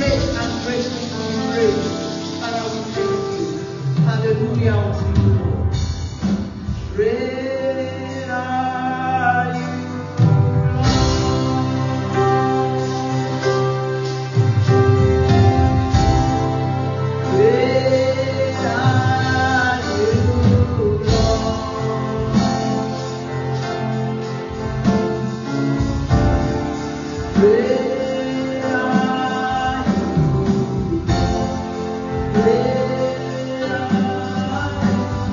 great and greatly to be praised. Father, we thank you. Hallelujah unto you, Lord. Great are you, great are you, Lord. Great are you, great are you.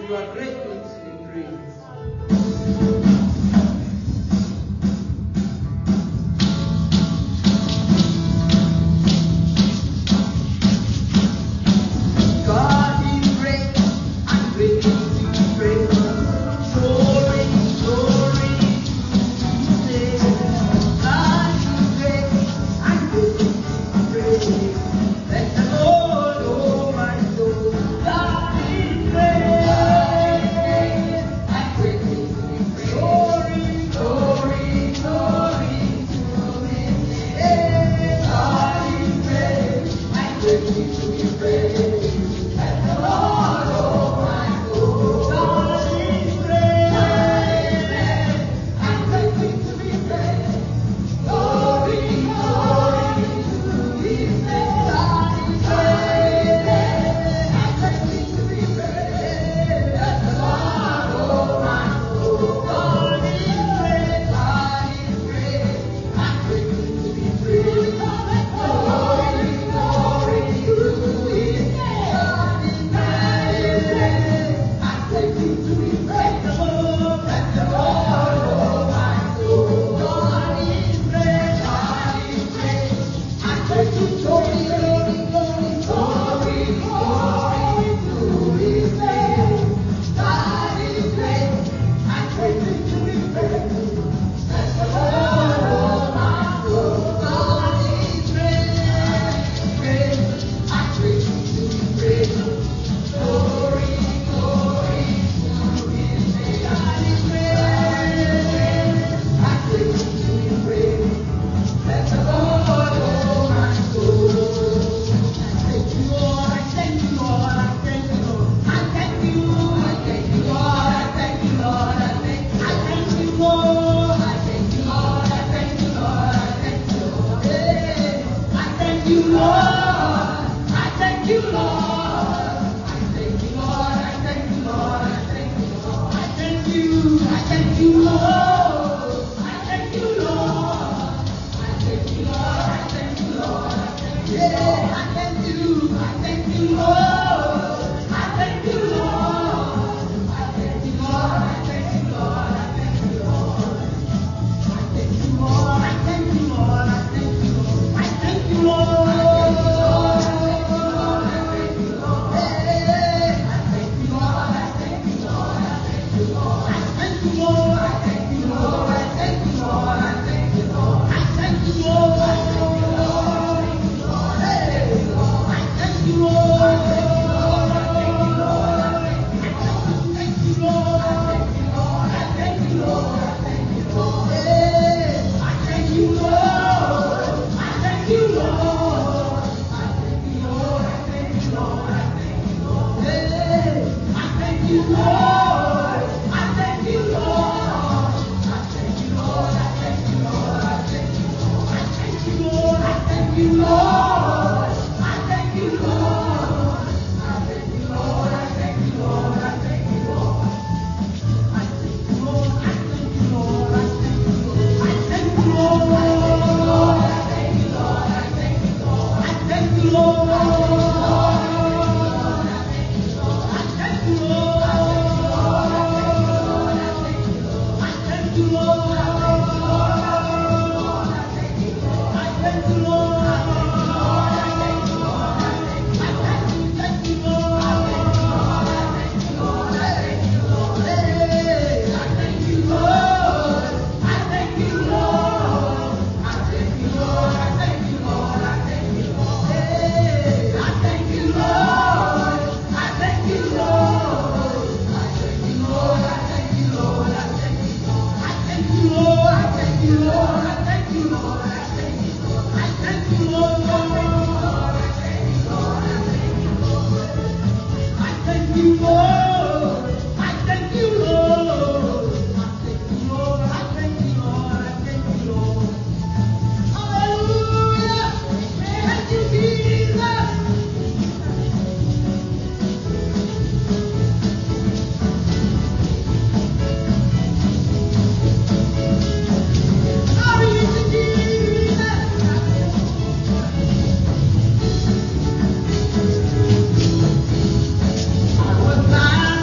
You are greatly to be praised. God is great and greatly to be praised. Glory, glory to His name. God is great and greatly to be praised. Let the Lord, oh my soul, God is great and greatly to be praised. Glory, glory, glory to His name. God is great and greatly to be praised. Let the Lord, oh my soul, God is great and greatly to be praised. Glory, glory to His name. God is great and greatly to be praised. Let the Lord, oh my soul, God is great and greatly to be praised. Glory, glory to His name. God is great and greatly to be praised. Let the Lord, oh my soul, God is great and greatly to be praised. Glory, glory, glory to His name. God is great and greatly to be praised. Let the Lord, oh my soul, God is great and greatly to be praised. Glory, glory to His name. God is great and greatly to be praised. Let the Lord, oh my soul. Thank you, Lord. I thank you, Lord. I thank you, Lord. I thank you. I thank you, Lord. I thank you, Lord. I thank you. I thank you, Lord. I thank you, Lord. I thank you, Lord. I thank you, Lord. Hey, I thank you, Lord. I thank you, Lord. I thank you, Lord. I thank you, Lord. I thank you, Lord. I thank you. I thank you, Lord. I thank you, Lord. I thank you, Lord. I thank you, Lord. I thank you. Yeah, I thank you. I thank you, Lord. I thank you, Lord. I thank you, Lord. I thank you, Lord. I thank you, Lord. I thank you, Lord. I thank you, Lord. I thank you, Lord. I thank you, Lord. I thank you, Lord. I thank you, Lord. I thank you, Lord. Hey, I thank you, Lord. I thank you, Lord. I thank you, Lord. I thank you, Lord. I thank you, Lord. I thank you, Lord. I thank you, Lord. I thank you, Lord. I thank you, Lord. Hey, I thank you, Lord. I thank you, Lord. I thank you, Lord. I thank you, Lord. I thank you, Lord. I thank you, Lord. I thank you, Lord. Hey, I thank you, Lord. I thank you, Lord. I thank you, Lord. I thank you, Lord. I thank you, Lord. Hey, I thank you, Lord. I thank you, Lord. I thank you, Lord. I thank you, Lord. I thank you, Lord. I thank you, Lord. I thank you, Lord. I thank you, Lord. I thank you, Lord. I thank you, Lord. I thank you, Lord. I thank you, Lord. I thank you, Lord. I thank you, Lord. I thank you, Lord. I thank you, Lord. I thank you, Lord. I thank you, Lord. I thank you, I was blind.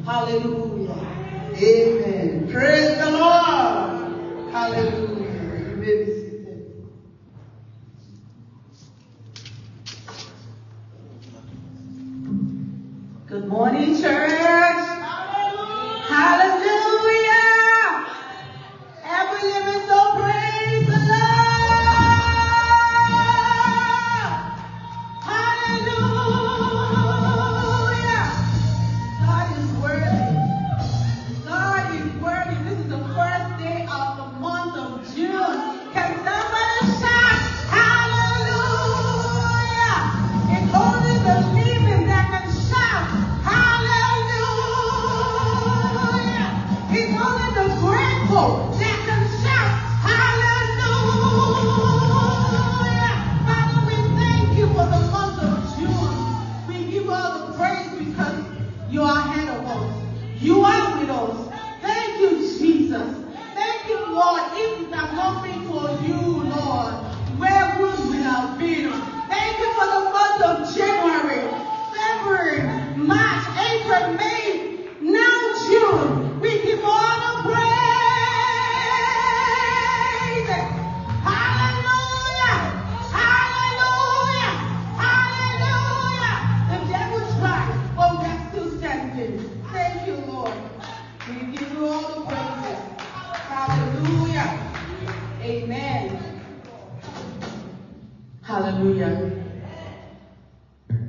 Hallelujah!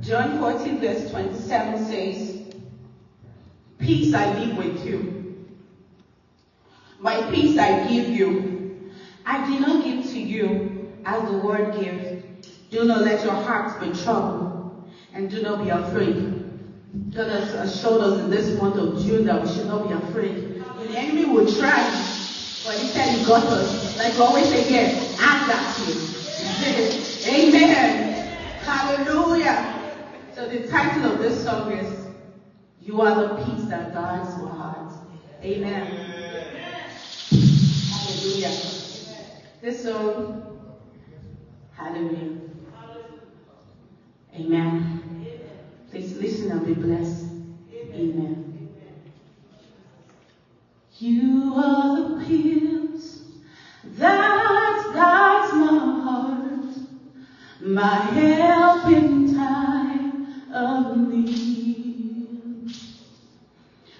John 14 verse 27 says, peace I leave with you. My peace I give you. I do not give to you as the world gives. Do not let your hearts be troubled, and do not be afraid. God has assured us in this month of June that we should not be afraid. The enemy will try, but he said he got us. Like we always say here, I got you. Amen. Hallelujah. So the title of this song is, You Are the Peace That Guards Your Heart. Amen. Hallelujah. This song, hallelujah. Amen. Please listen and be blessed. Amen. You are the peace that guides my heart, my help in time of need.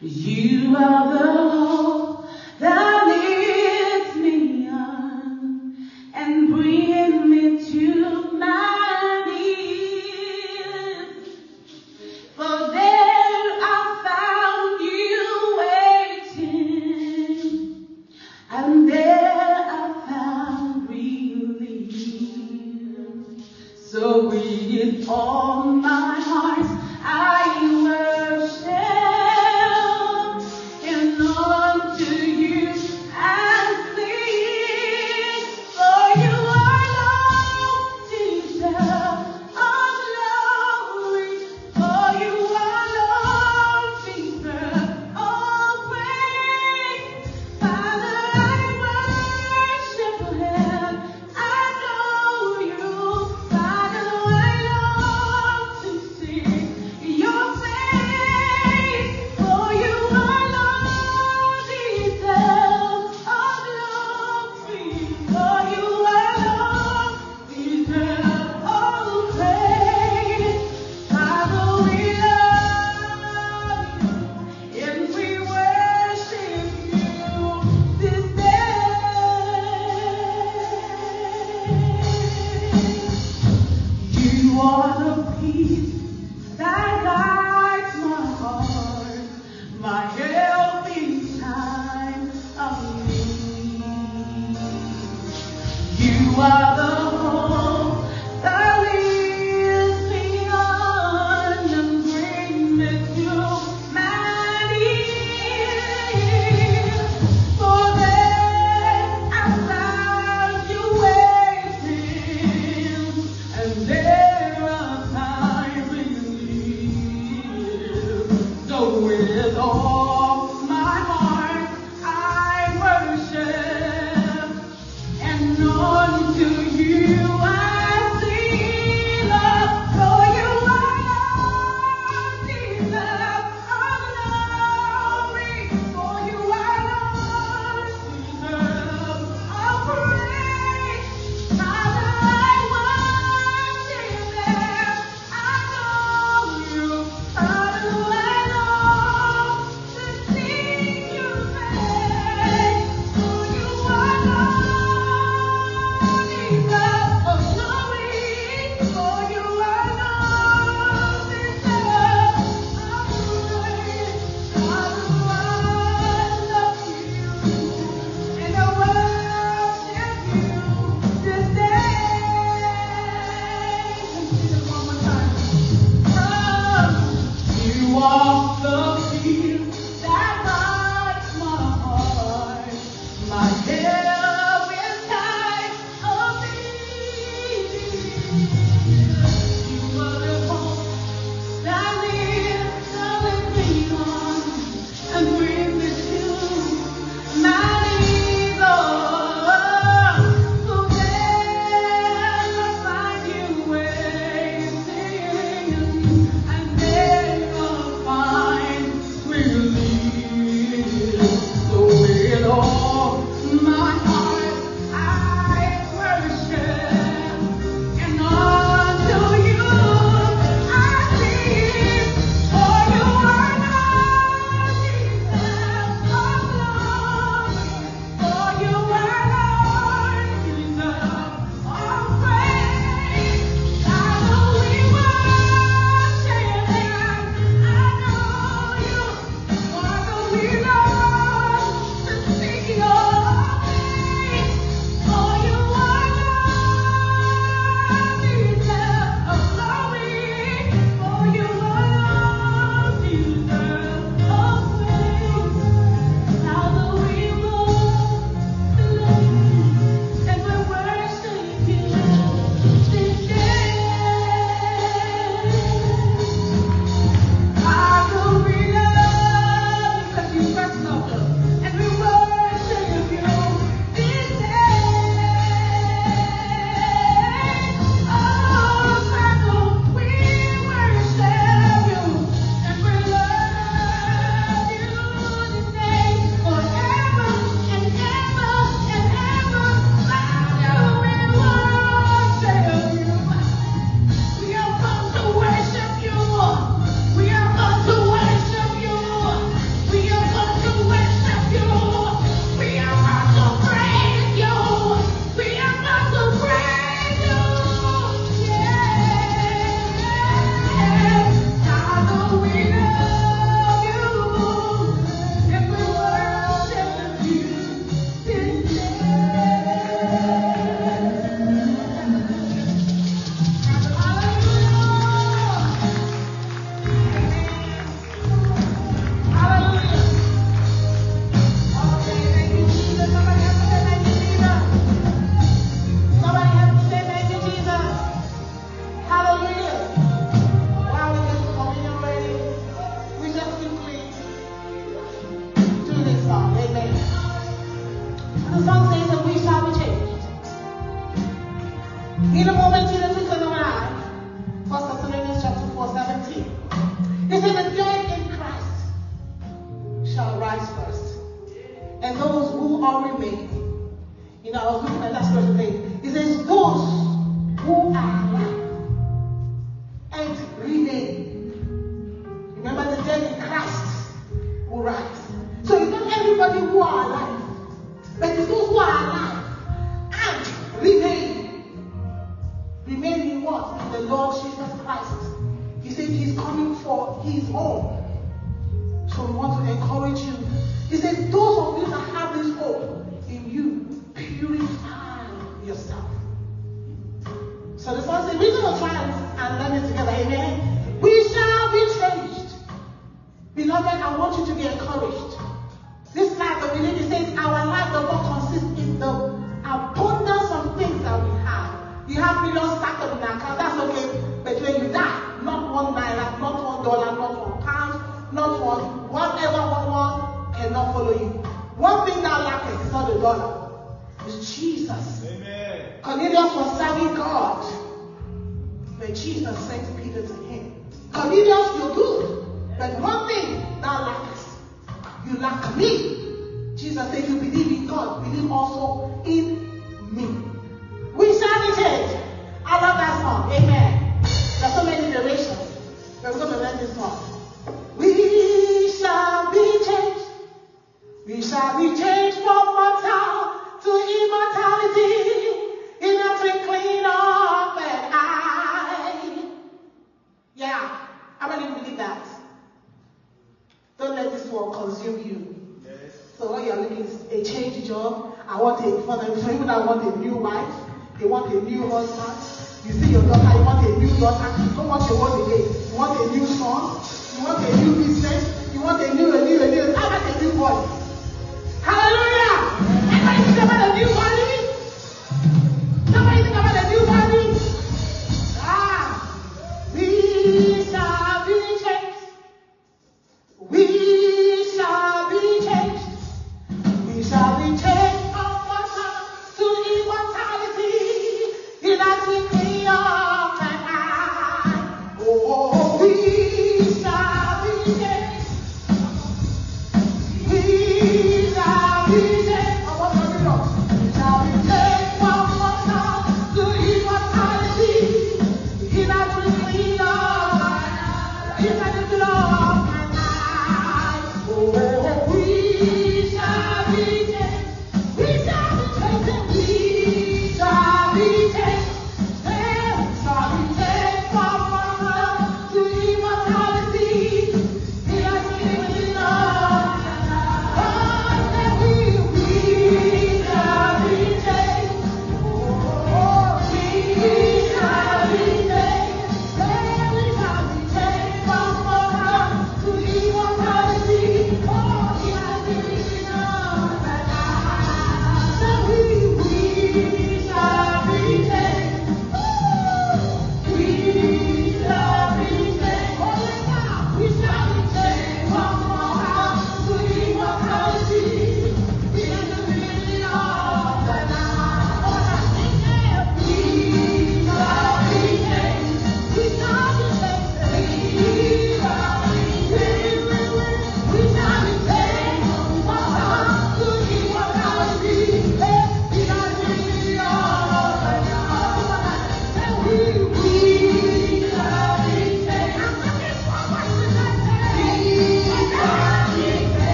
You are the hope that lifts me on and brings me to my knees. For there I found you waiting, and there I found relief. So with all my heart I worship, and unto you I sing. For you alone deserve all glory. For you alone deserve all praise. Father, I worship and adore you. Father, I long to see your face. For you alone deserve all glory. For you alone deserve all praise. Father, we love you and we worship you this day. You are the peace that guides my heart, my help in time of need. You are the hope that leads me on and brings me to my knees. For there I found you waiting, and there I find relief. word remain. You know, I was looking at that scripture today. It says, those who are alive and remain. Remember the dead in Christ will rise. So it's not everybody who are alive, but it's those who are alive and remain. Remain in what? In the Lord Jesus Christ. He said he's coming for his own. So we want to encourage you. He says, those of you that have this hope in you, purify yourself. So the song says, we're going to try and learn it together. Amen. We shall be changed. Beloved, I want you to be encouraged. This life that we live, it says our life does not consist in the abundance of things that we have. You have millions stacked up in an account, that's okay. But when you die, not $1, not $1, not £1, not whatever one cannot follow you. One thing that lacks is not the dollar. It's Jesus. Amen. Cornelius was serving God. But Jesus sent Peter to him. Cornelius, you're good. But one thing that lacks, you lack me. Jesus said, you believe in God, believe also in me. We shall be changed. I love that song. Amen. There's so many narrations. We're going to learn this song. We shall be changed. We shall be changed from mortal to immortality in a twinkling of an eye. Yeah, how many believe that? Don't let this world consume you. Yes. So what you're looking is a change job. I want a for people that want a new wife, they want a new husband. You see your daughter, you want a new daughter. You don't want your one again. You want a new son. You want a new business. You want a new. How about a new body? Hallelujah! Everybody think about a new body? Somebody think about a new body? We shall be changed. We shall be changed. We shall be changed from mortal to immortality in that twinkling of an eye. Oh, we shall be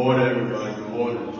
morning, everybody. Good morning.